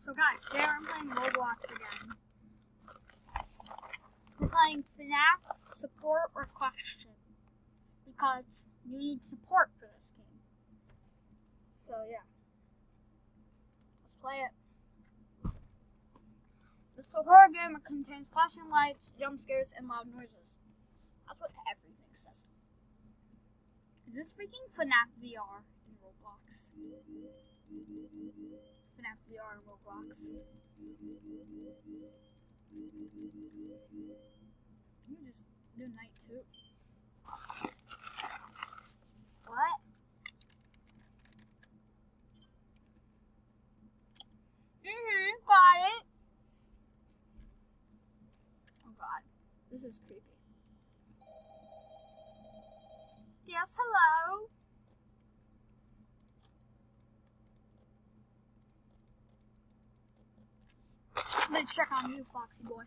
So guys, today I'm playing Roblox again. We're playing FNAF support or question. Because you need support for this game. So yeah. Let's play it. This is a horror game that contains flashing lights, jump scares, and loud noises. That's what everything says. Is this freaking FNAF VR in Roblox? FNAF VR in Roblox. Can you just do night too? What? Got it. Oh god, this is creepy. Yes, hello. I'm gonna check on you, Foxy boy.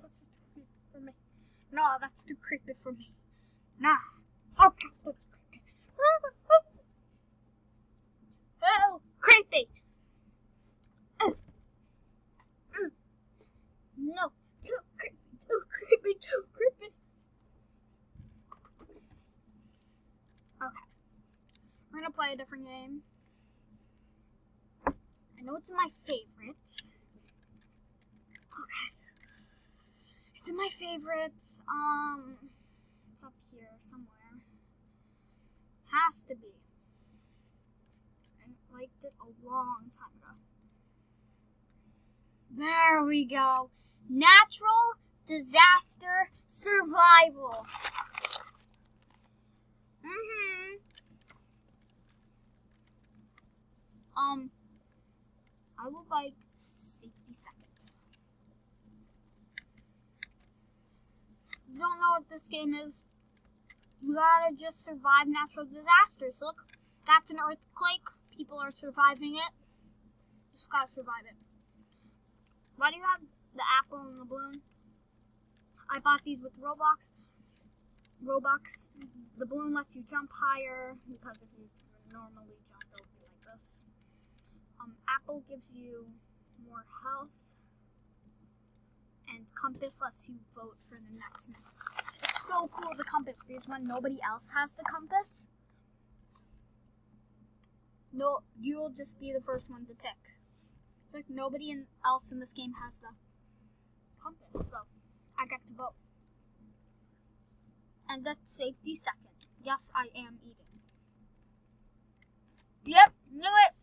That's too creepy for me. No, that's too creepy for me. Nah. Okay, that's creepy. Oh, creepy. No, too creepy, too creepy, too creepy. Okay. We're gonna play a different game. I know it's in my favorites. Okay. It's in my favorites. It's up here somewhere. Has to be. I liked it a long time ago. There we go. Natural disaster survival. I would like safety second. You don't know what this game is? You gotta just survive natural disasters. Look, that's an earthquake. People are surviving it. Just gotta survive it. Why do you have the apple and the balloon? I bought these with Roblox. The balloon lets you jump higher because if you normally jump, it'll be like this. Apple gives you more health, and compass lets you vote for the next mission. It's so cool, the compass, because when nobody else has the compass, no, you'll just be the first one to pick. It's like nobody else in this game has the compass, so I get to vote. And that's safety second. Yes, I am eating. Yep, knew it.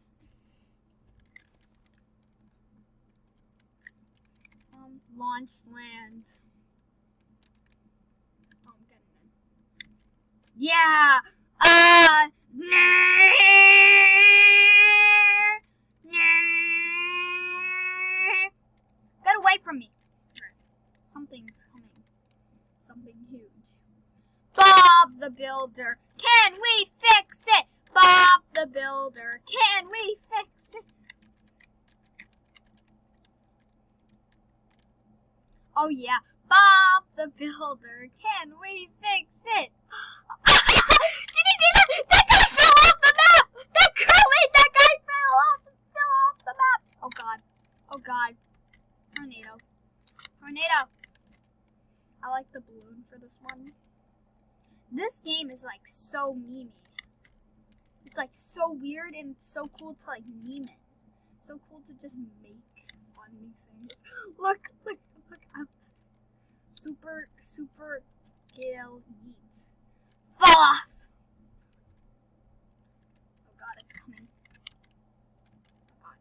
Launch land. Oh, I'm getting in. Yeah. Get away from me. Something's coming. Something huge. Bob the Builder. Can we fix it? Bob the Builder. Can we fix it? Oh yeah, Bob the Builder, can we fix it? Did you see that? That guy fell off the map! That guy fell off the map! Oh god. Oh god. Tornado. I like the balloon for this one. This game is like so memey. It's like so weird and so cool to like meme it. So cool to just make funny things. Look up. Super Gale Yeet. Fall off! Oh god, it's coming. Oh god.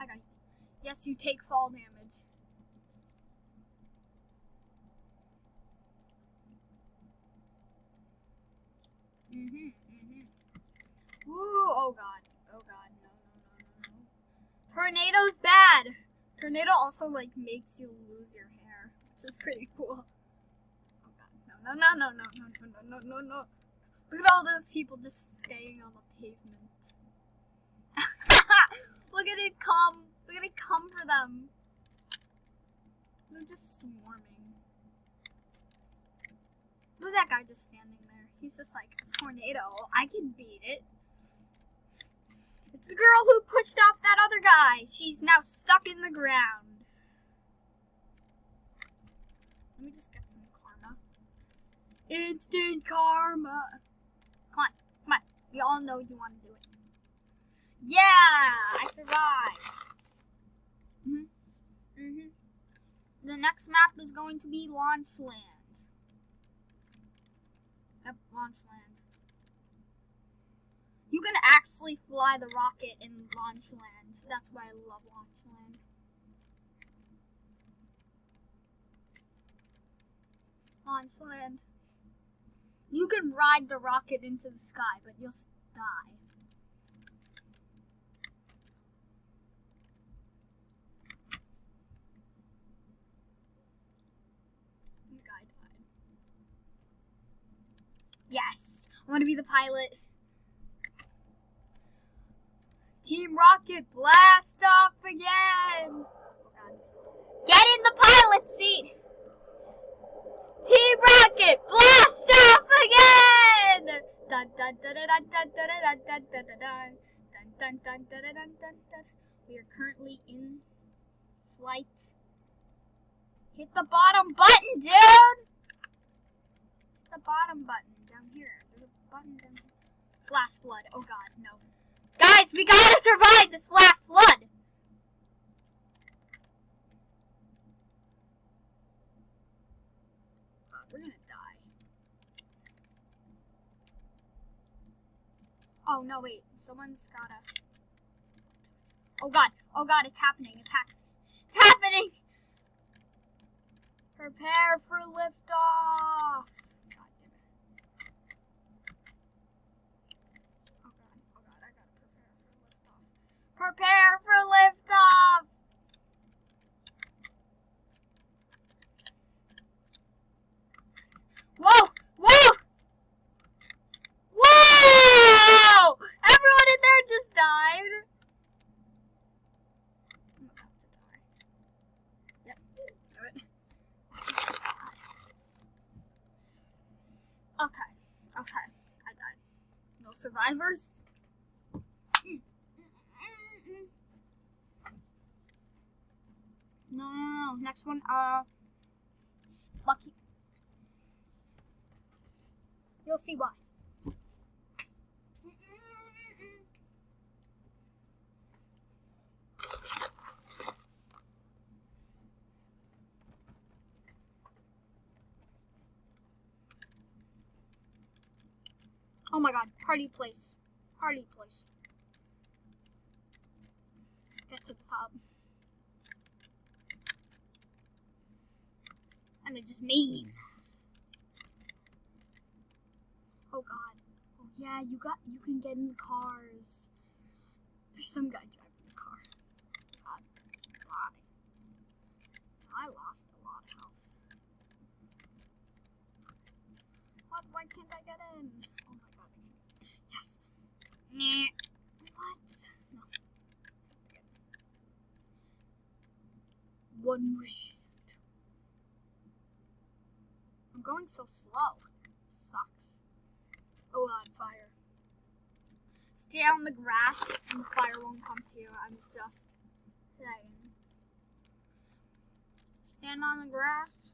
I got you. Yes, you take fall damage. Ooh, oh god. Oh god, no. Tornado's bad. Tornado also like makes you lose your hair, which is pretty cool. Oh god, no. Look at all those people just staying on the pavement. Look at it come. Look at it come for them. They're just swarming. Look at that guy just standing there. He's just like, a tornado. I can beat it. It's the girl who pushed off that other guy. She's now stuck in the ground. Let me just get some karma. Instant karma. Come on. We all know you want to do it. Yeah, I survived. The next map is going to be Launchland. Yep, Launchland. You can actually fly the rocket in Launchland. That's why I love Launchland. Launchland. You can ride the rocket into the sky, but you'll die. Some guy died. Yes! I want to be the pilot. Team Rocket, blast off again! Oh god. Get in the pilot seat! Team Rocket, blast off again! Dun dun dun dun dun dun dun dun dun dun dun dun dun. We are currently in flight. Hit the bottom button, dude! Hit the bottom button down here. There's a button down here. Flash flood. Oh god, no. Guys, we gotta survive this flash flood! We're gonna die. Oh, no, wait. Someone's gotta... Oh, God, it's happening. It's happening! Prepare for liftoff! God damn it. Oh, God, I gotta prepare for liftoff! Whoa! Everyone in there just died! I'm about to die. Yep, do it. Okay, I died. No survivors? No, next one, lucky. You'll see why. Oh my god, party place. Get to the top. And it's just me. Oh god. Oh yeah, you can get in the cars. There's some guy driving the car. God, die. I lost a lot of health. What? Why can't I get in? Oh my god, I can't. Yes. Nah. What? No. One wish. I'm going so slow. It sucks. Oh god, fire. Stay on the grass and the fire won't come to you. I'm just saying. Stand on the grass.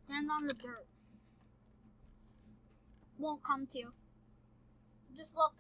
Stand on the dirt. Won't come to you. Just look.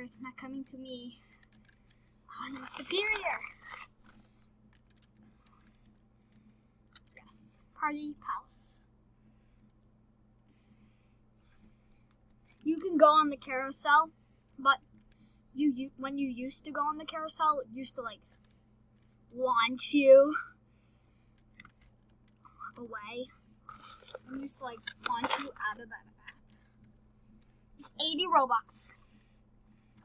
It's not coming to me. I am superior. Yes. Party palace. You can go on the carousel, but when you used to go on the carousel, it used to like launch you away. It used to like launch you out of that app. Just 80 Robux.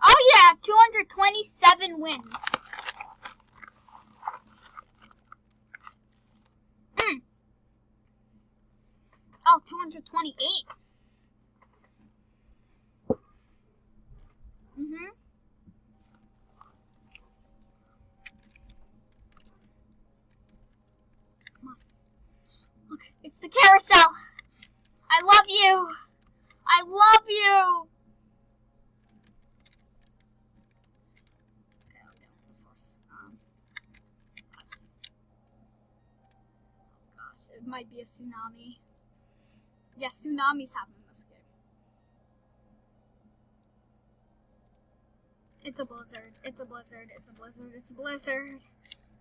Oh yeah, 227 wins. Oh, 228. Look, it's the carousel. I love you. I love you. Okay, I'll get on this horse. Oh gosh, it might be a tsunami. Yeah, tsunamis happen in this game. It's a blizzard. It's a blizzard. It's a blizzard. It's a blizzard.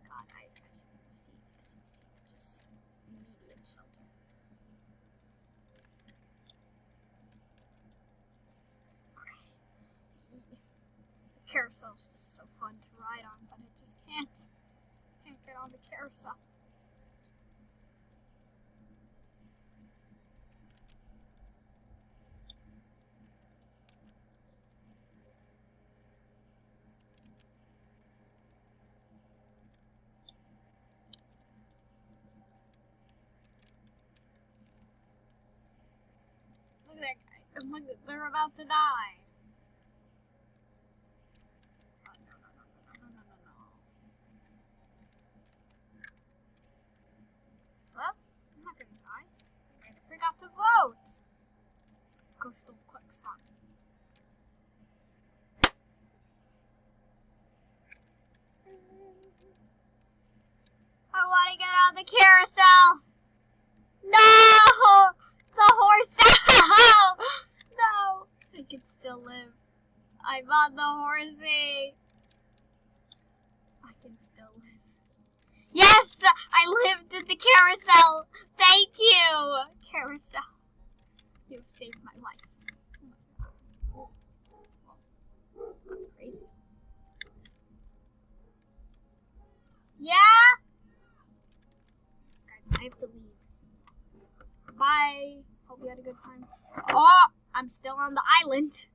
God, I should see. Just immediate shelter. Okay. The carousel's just so fun to ride on, but I just can't get on the carousel. Look at that guy. Look, they're about to die. Oh, no. So, I'm not gonna die. I forgot to vote. Coastal quick stop. I want to get on the carousel. No! The horse. No! I can still live. I'm on the horsey. I can still live. Yes! I lived in the carousel. Thank you, carousel. You've saved my life. Oh my God. That's crazy. Yeah? Guys, I have to leave. Bye. Hope you had a good time. Oh, I'm still on the island.